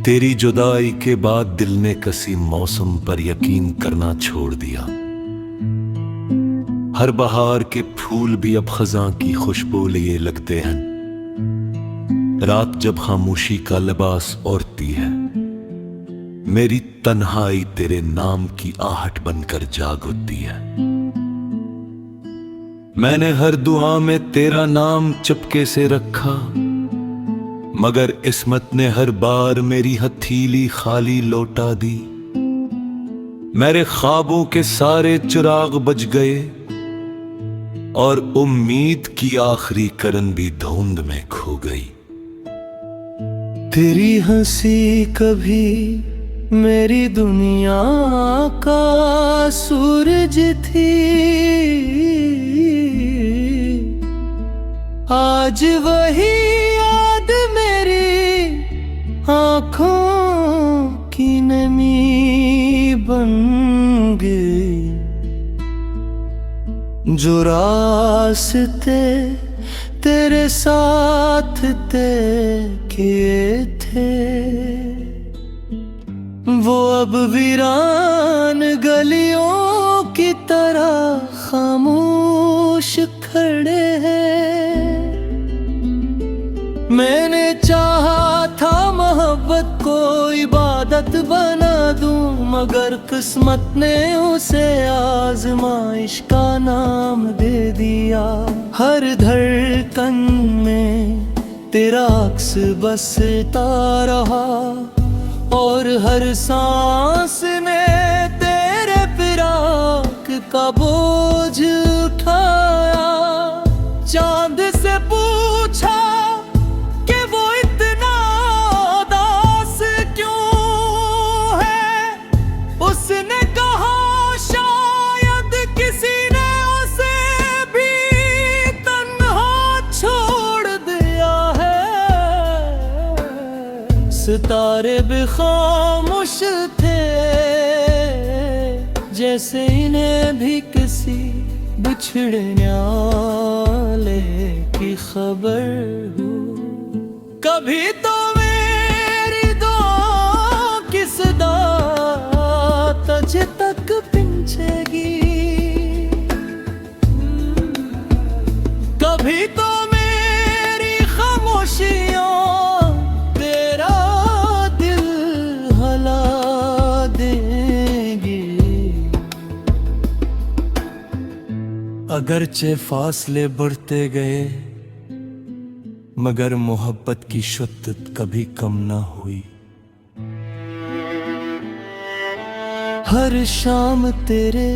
तेरी जुदाई के बाद दिल ने कसी मौसम पर यकीन करना छोड़ दिया। हर बहार के फूल भी अब खज़ां की खुशबू लिए लगते हैं। रात जब खामोशी का लिबास ओढ़ती है, मेरी तन्हाई तेरे नाम की आहट बनकर जाग उठती है। मैंने हर दुआ में तेरा नाम चुपके से रखा, मगर इस्मत ने हर बार मेरी हथेली खाली लौटा दी। मेरे ख्वाबों के सारे चिराग बुझ गए और उम्मीद की आखिरी किरण भी धुंध में खो गई। तेरी हंसी कभी मेरी दुनिया का सूरज थी, आज वही याद मेरी आँखों की नमी बन गई। जो रास्ते तेरे साथ तय किए थे, वो अब वीरान गलियों की तरह खामोश खड़े हैं। मैंने चाहा था मोहब्बत को इबादत बना दूं, मगर किस्मत ने उसे आज़माइश का नाम दे दिया। हर धड़कन में तेरा अक्स बसता रहा और हर सांस ने तेरे फिराक का बोझ उठाया। चांद से पूछा कि वो इतना उदास क्यों है, उसने कहा शायद किसी ने उसे भी तन्हा छोड़ दिया है। सितारे भी खामोश थे, जैसे इन्हें भी किसी बिछड़ने वाले की खबर हो। कभी तो मेरी दुआ की सदा तुझ तक पहुंचेगी, कभी तो मेरी खामोशियां तेरा दिल हला देंगी। अगरचे फासले बढ़ते गए, मगर मोहब्बत की शिद्दत कभी कम ना हुई। हर शाम तेरे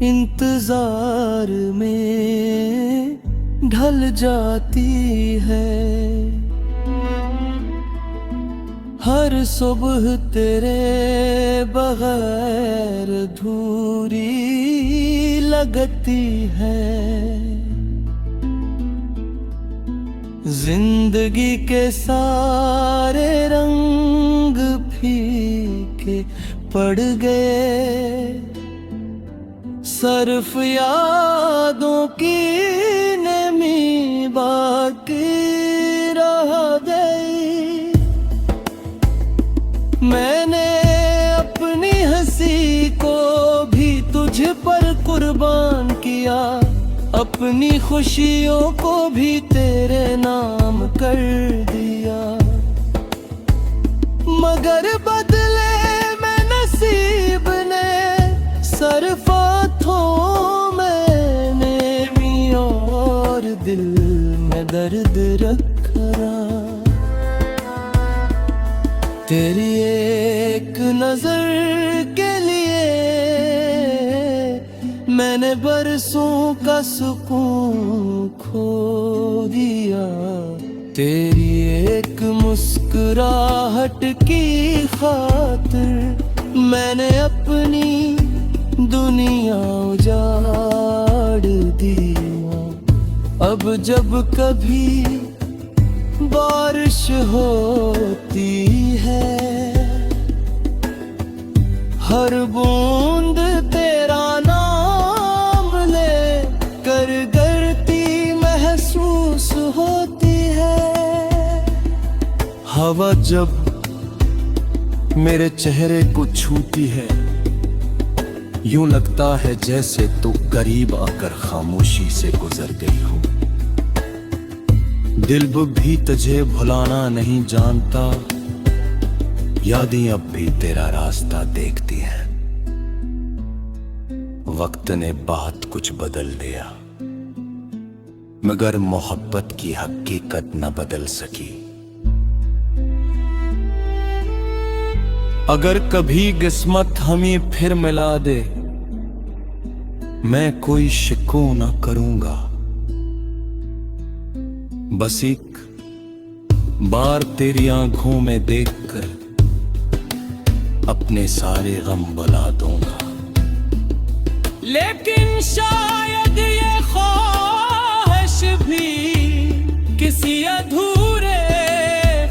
इंतजार में ढल जाती है, हर सुबह तेरे बगैर अधूरी लगती है। जिंदगी के सारे रंग फीके पड़ गए, सिर्फ यादों की नमी बाकी रह गई। मैंने अपनी हंसी को भी तुझ पर कुर्बान किया, अपनी खुशियों को भी तेरे नाम कर दिया। मगर बदले में नसीब ने सरफाथों मैंने भी और दिल में दर्द रखा। तेरी एक नजर के लिए मैंने बरसों का सुकून खो दिया। तेरी एक मुस्कुराहट की खातिर मैंने अपनी दुनिया उजाड़ दिया। अब जब कभी बारिश होती है, हर बूंद तेरा नाम ले कर गिरती महसूस होती है। हवा जब मेरे चेहरे को छूती है, यूं लगता है जैसे तू करीब आकर खामोशी से गुजर गई हो। दिल भी तुझे भुलाना नहीं जानता, यादें अब भी तेरा रास्ता देखती हैं। वक्त ने बात कुछ बदल दिया, मगर मोहब्बत की हकीकत न बदल सकी। अगर कभी किस्मत हमें फिर मिला दे, मैं कोई शिको न करूंगा। बस एक बार तेरी आंखों में देखकर अपने सारे गम भुला दूंगा। लेकिन शायद ये ख्वाहिश भी किसी अधूरे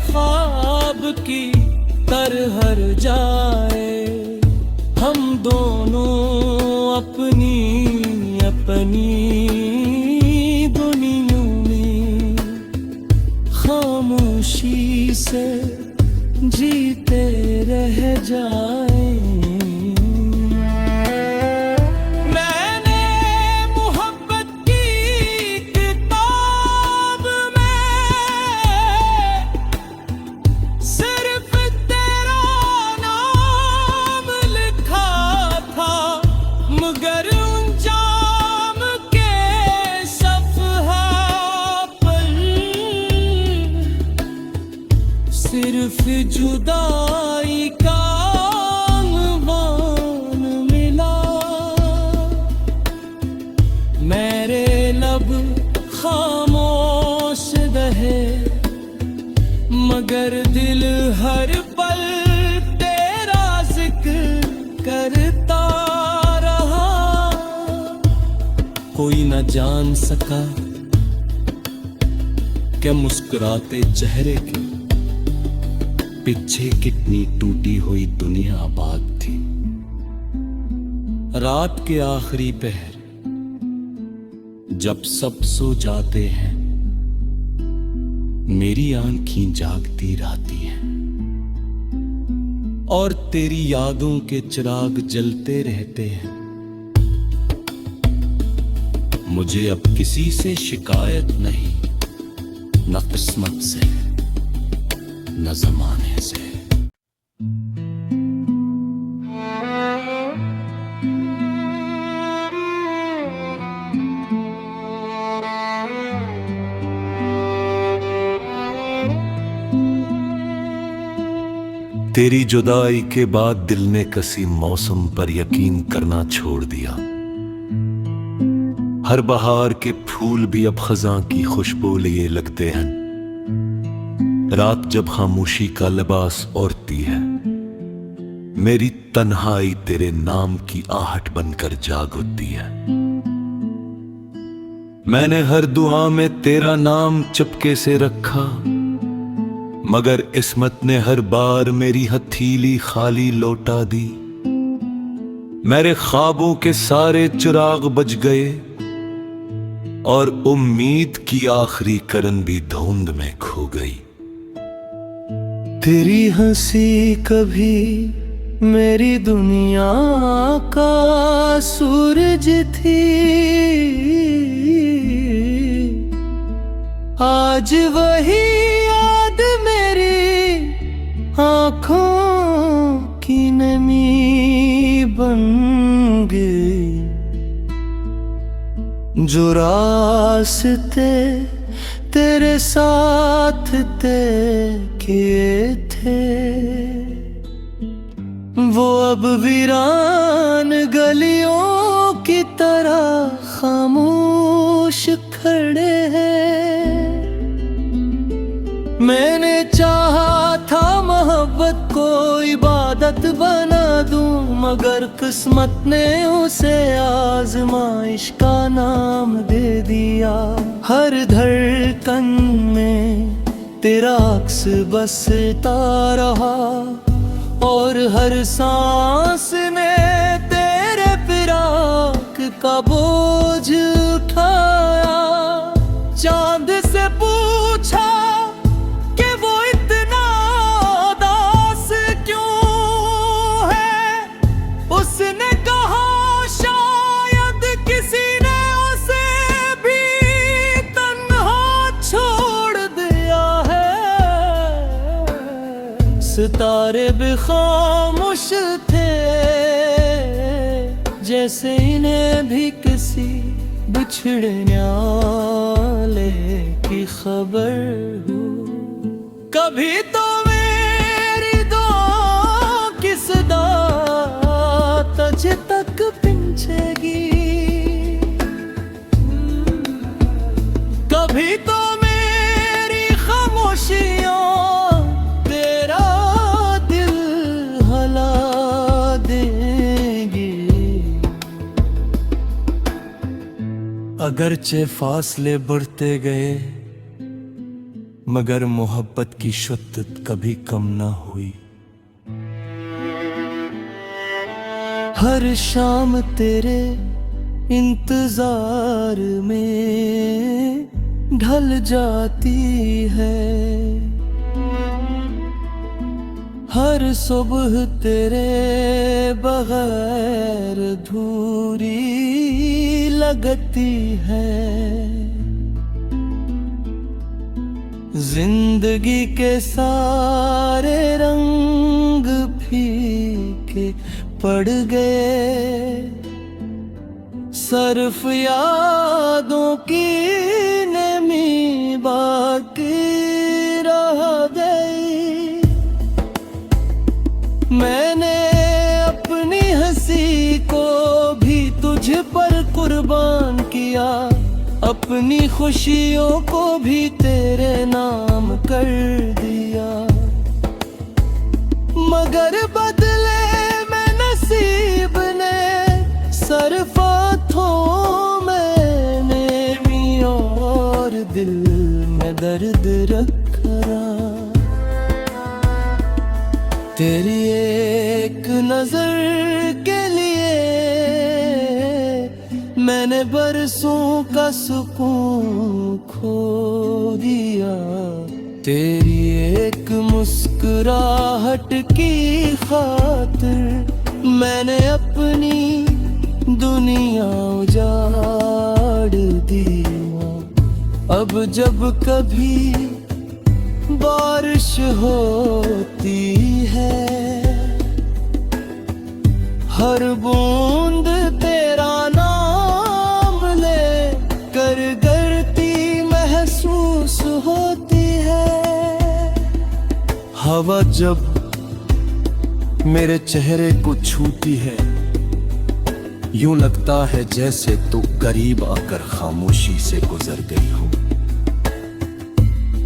ख्वाब की तरह रह जाए। हम दोनों अपनी अपनी दुनिया में खामोशी से जीते रह जाए। सिर्फ जुदाई का आह्वान मिला, मेरे लब खामोश रहे, मगर दिल हर पल तेरा जिक्र करता रहा। कोई न जान सका कि मुस्कुराते चेहरे के पीछे कितनी टूटी हुई दुनिया आबाद थी। रात के आखिरी पहर जब सब सो जाते हैं, मेरी आंखें जागती रहती हैं और तेरी यादों के चिराग जलते रहते हैं। मुझे अब किसी से शिकायत नहीं, न किस्मत से न ज़माने से। तेरी जुदाई के बाद दिल ने किसी मौसम पर यकीन करना छोड़ दिया। हर बहार के फूल भी अब खज़ां की खुशबू लिए लगते हैं। रात जब खामोशी का लिबास ओढ़ती है, मेरी तन्हाई तेरे नाम की आहट बनकर जाग उठती है। मैंने हर दुआ में तेरा नाम चुपके से रखा, मगर किस्मत ने हर बार मेरी हथेली खाली लौटा दी। मेरे ख्वाबों के सारे चिराग बुझ गए और उम्मीद की आखिरी किरण भी धुंध में खो गई। तेरी हंसी कभी मेरी दुनिया का सूरज थी, आज वही याद मेरी आँखों की नमी बन गई। जो रास्ते तेरे साथ तय किए थे, वो अब वीरान गलियों की तरह खामोश खड़े हैं। मैंने चाहा था मोहब्बत को इबादत बना दूं, मगर किस्मत ने उसे आज़माइश का नाम दे दिया। हर धड़कन में तेरा अक्स बसता रहा और हर सांस ने तेरे फिराक का बोझ उठाया। चांद से पूछा कि वो इतना उदास क्यों सितारे भी खामोश थे, जैसे इन्हें भी किसी बिछड़ने वाले की खबर हो। कभी तो मेरी दुआ की सदा तुझ तक पहुंचेगी, कभी तो मेरी खामोशियां तेरा दिल हला देंगी। अगरचे फासले बढ़ते गए, मगर मोहब्बत की शिद्दत कभी कम ना हुई। हर शाम तेरे इंतजार में ढल जाती है, हर सुबह तेरे बगैर अधूरी लगती है। जिंदगी के सारे रंग फीके पड़ गए, सिर्फ यादों की नमी बाकी रह गई। मैंने अपनी हंसी को भी तुझ पर कुर्बान किया, अपनी खुशियों को भी तेरे नाम कर दिया। मगर बदले में नसीब ने सरफाथों मैंने भी और दिल में दर्द रखा। तेरी एक नजर के लिए मैंने बरसों का सुकून खो दिया। तेरी एक मुस्कुराहट की खातिर मैंने अपनी दुनिया उजाड़ दिया। अब जब कभी बारिश होती है, हर बूंद तेरा नाम ले कर गिरती महसूस होती है। हवा जब मेरे चेहरे को छूती है, यूं लगता है जैसे तू करीब आकर खामोशी से गुजर गई हो।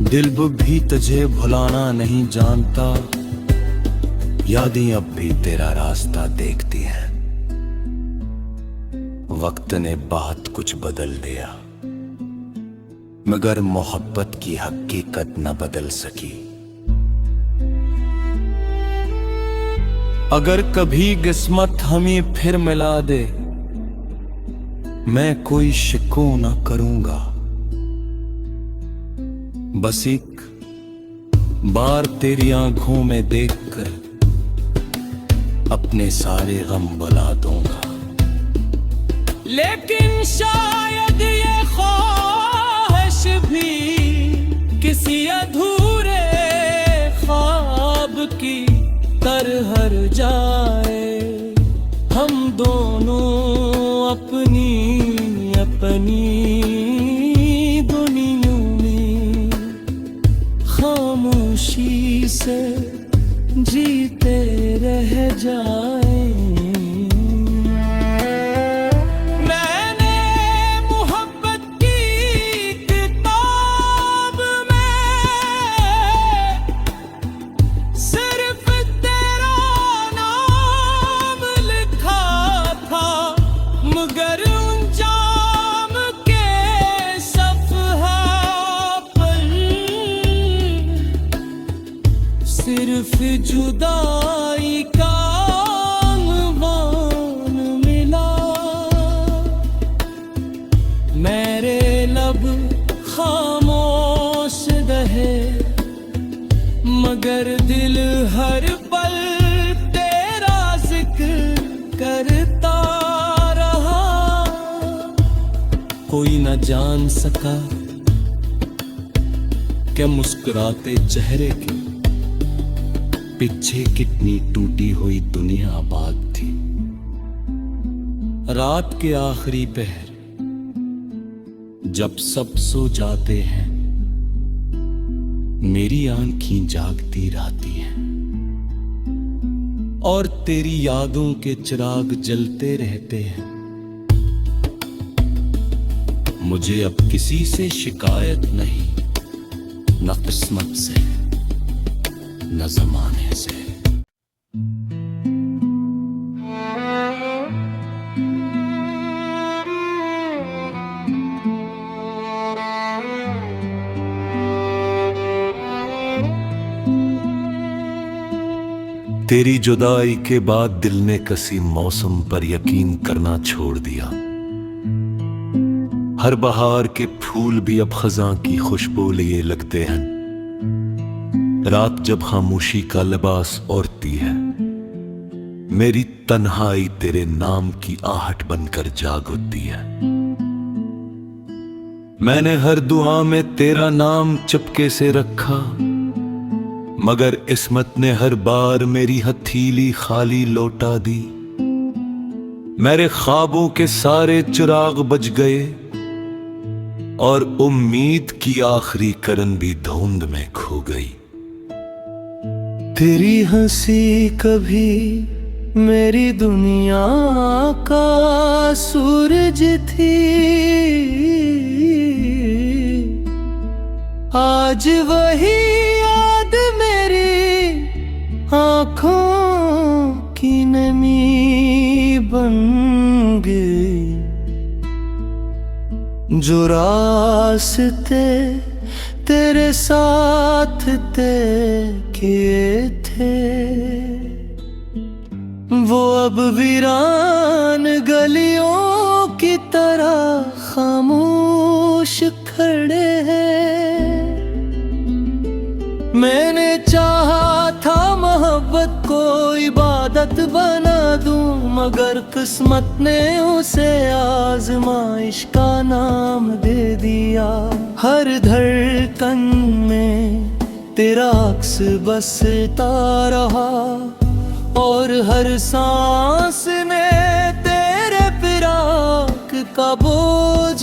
दिल भी तुझे भुलाना नहीं जानता, यादें अब भी तेरा रास्ता देखती हैं। वक्त ने बहुत कुछ बदल दिया, मगर मोहब्बत की हकीकत न बदल सकी। अगर कभी किस्मत हमें फिर मिला दे, मैं कोई शिकवा न करूंगा। बस एक बार तेरी आंखों में देखकर अपने सारे गम भुला दूंगा। लेकिन शायद ये ख्वाहिश भी किसी अधूरे ख्वाब की तरह रह जाए। हम दोनों अपनी अपनी दुनिया में खामोशी से जीते रह जाए। मैंने मोहब्बत की किताब में सिर्फ तेरा नाम लिखा था, मगर अंजाम के सफ़हा पर सिर्फ जुदाई का अंगवान मिला। मेरे लब खामोश रहे, मगर दिल हर पल तेरा जिक्र करता रहा। कोई न जान सका कि मुस्कुराते चेहरे की पिछे कितनी टूटी हुई दुनिया आबाद थी। रात के आखिरी पहर जब सब सो जाते हैं, मेरी आंखें जागती रहती हैं और तेरी यादों के चिराग जलते रहते हैं। मुझे अब किसी से शिकायत नहीं, न किस्मत से न जमाने से। तेरी जुदाई के बाद दिल ने कसी मौसम पर यकीन करना छोड़ दिया। हर बहार के फूल भी अब खजां की खुशबू लिए लगते हैं। रात जब खामोशी का लिबास ओढ़ती है, मेरी तन्हाई तेरे नाम की आहट बनकर जाग उठती है। मैंने हर दुआ में तेरा नाम चुपके से रखा, मगर इस्मत ने हर बार मेरी हथेली खाली लौटा दी। मेरे ख्वाबों के सारे चिराग बुझ गए और उम्मीद की आखिरी किरण भी धुंध में खो गई। तेरी हंसी कभी मेरी दुनिया का सूरज थी, आज वही याद मेरी आँखों की नमी बन गई। जो रास्ते तेरे साथ तय किए थे, वो अब वीरान गलियों की तरह खामोश खड़े हैं। मैंने चाहा था मोहब्बत को इबादत बना दूं, मगर किस्मत ने उसे आजमाइश का नाम दे दिया। हर धड़कन में तेरा अक्स बसता रहा और हर सांस ने तेरे फिराक का बोझ